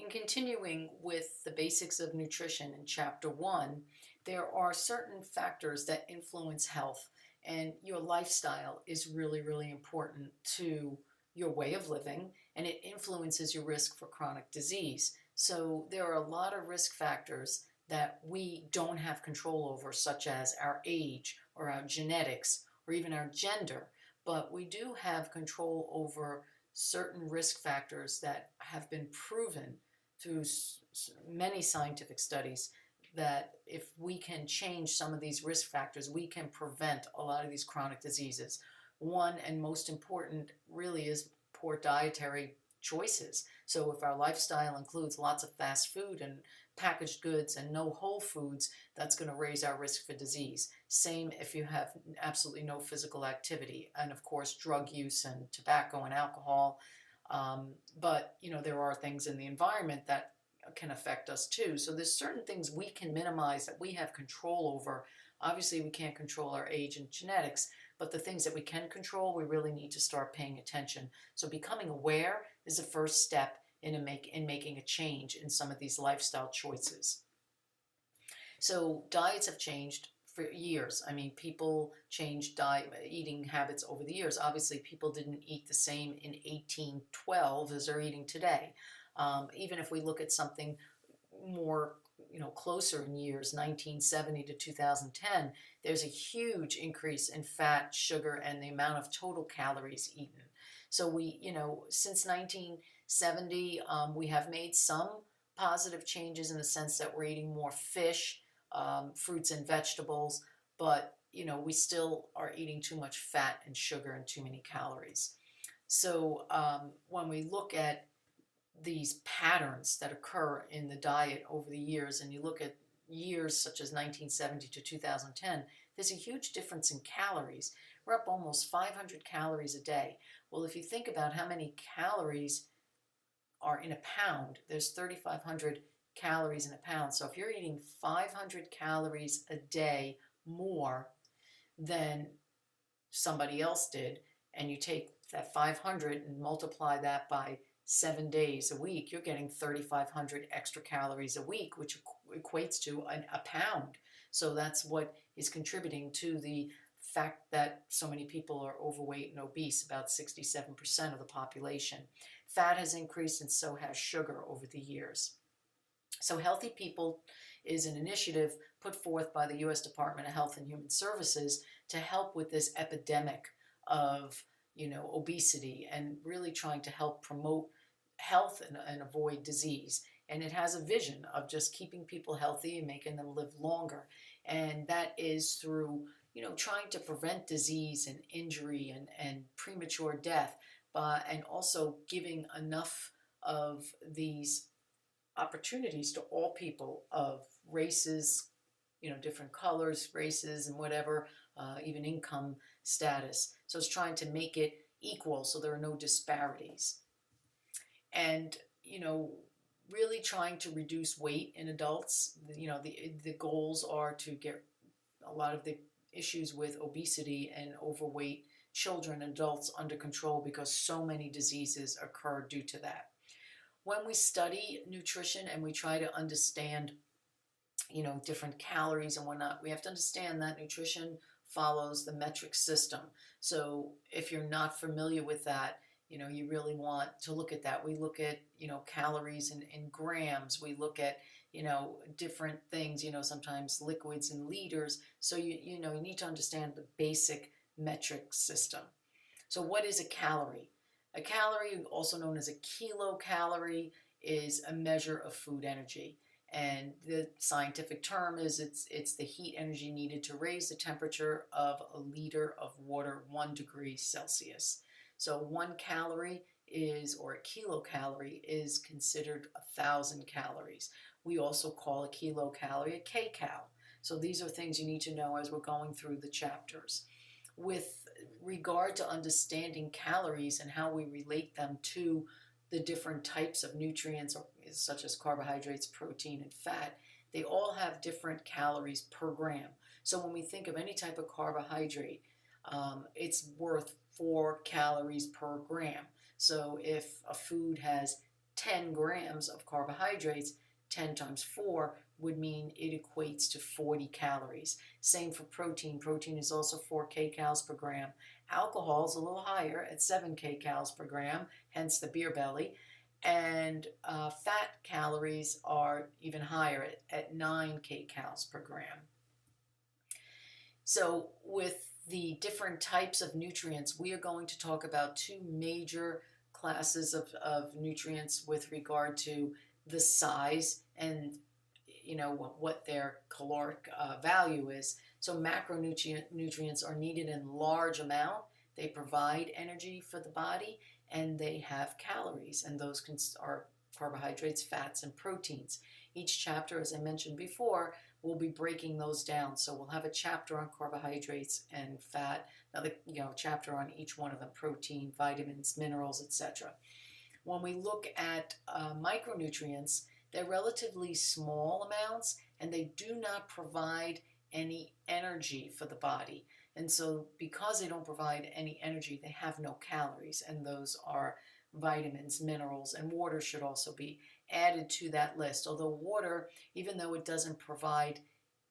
In continuing with the basics of nutrition in Chapter 1, there are certain factors that influence health, and your lifestyle is really, really important to your way of living, and it influences your risk for chronic disease. So there are a lot of risk factors that we don't have control over, such as our age or our genetics or even our gender, but we do have control over certain risk factors that have been proven through many scientific studies that if we can change some of these risk factors, we can prevent a lot of these chronic diseases. One and most important really is poor dietary choices. So if our lifestyle includes lots of fast food and packaged goods and no whole foods, that's going to raise our risk for disease. Same if you have absolutely no physical activity, and of course drug use and tobacco and alcohol. But there are things in the environment that can affect us too. So there's certain things we can minimize that we have control over. Obviously we can't control our age and genetics, but the things that we can control, we really need to start paying attention. So becoming aware is the first step in making a change in some of these lifestyle choices. So diets have changed for years. I mean, people changed eating habits over the years. Obviously, people didn't eat the same in 1812 as they're eating today. Even if we look at something more closer in years, 1970 to 2010, there's a huge increase in fat, sugar, and the amount of total calories eaten. So since 1970, we have made some positive changes in the sense that we're eating more fish, fruits and vegetables, but we still are eating too much fat and sugar and too many calories. So when we look at these patterns that occur in the diet over the years, and you look at years such as 1970 to 2010, there's a huge difference in calories. We're up almost 500 calories a day. Well, if you think about how many calories are in a pound, there's 3,500 calories in a pound. So if you're eating 500 calories a day more than somebody else did, and you take that 500 and multiply that by 7 days a week, you're getting 3,500 extra calories a week, which equates to a pound. So that's what is contributing to the fact that so many people are overweight and obese, about 67% of the population. Fat has increased and so has sugar over the years. So Healthy People is an initiative put forth by the U.S. Department of Health and Human Services to help with this epidemic of obesity, and really trying to help promote health and avoid disease. And it has a vision of just keeping people healthy and making them live longer. And that is through trying to prevent disease and injury and premature death, and also giving enough of these opportunities to all people of races, different colors, races, and whatever, even income status. So it's trying to make it equal so there are no disparities. And, really trying to reduce weight in adults. The goals are to get a lot of the issues with obesity and overweight children and adults under control, because so many diseases occur due to that. When we study nutrition and we try to understand, different calories and whatnot, we have to understand that nutrition follows the metric system. So if you're not familiar with that, you really want to look at that. We look at, calories in grams. We look at, different things, sometimes liquids in liters. So, you need to understand the basic metric system. So what is a calorie? A calorie, also known as a kilocalorie, is a measure of food energy. And the scientific term is it's the heat energy needed to raise the temperature of a liter of water 1 degree Celsius. So 1 calorie or a kilocalorie is considered 1,000 calories. We also call a kilocalorie a kcal. So these are things you need to know as we're going through the chapters. With regard to understanding calories and how we relate them to the different types of nutrients, such as carbohydrates, protein, and fat, they all have different calories per gram. So when we think of any type of carbohydrate, it's worth 4 calories per gram. So if a food has 10 grams of carbohydrates, 10 times 4 would mean it equates to 40 calories. Same for protein. Protein is also 4 kcals per gram. Alcohol is a little higher at 7 kcals per gram, hence the beer belly. And fat calories are even higher at 9 kcals per gram. So with the different types of nutrients, we are going to talk about two major classes of nutrients with regard to the size and what their caloric value is. So macronutrients are needed in large amount. They provide energy for the body, and they have calories, and those are carbohydrates, fats, and proteins. Each chapter, as I mentioned before, we'll be breaking those down. So we'll have a chapter on carbohydrates and fat, another chapter on each one of them: protein, vitamins, minerals, etc. When we look at micronutrients, they're relatively small amounts, and they do not provide any energy for the body. And so because they don't provide any energy, they have no calories, and those are vitamins, minerals, and water should also be added to that list. Although water, even though it doesn't provide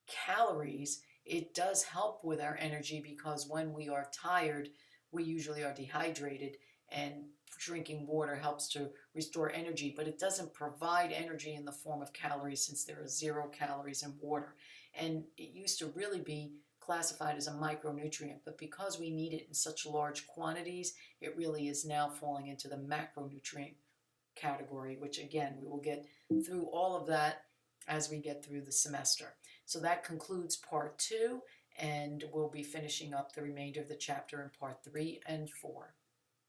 calories, it does help with our energy, because when we are tired, we usually are dehydrated, and drinking water helps to restore energy, but it doesn't provide energy in the form of calories, since there are 0 calories in water. And it used to really be classified as a micronutrient, but because we need it in such large quantities, it really is now falling into the macronutrient category, which again, we will get through all of that as we get through the semester. So that concludes part 2, and we'll be finishing up the remainder of the chapter in part 3 and 4.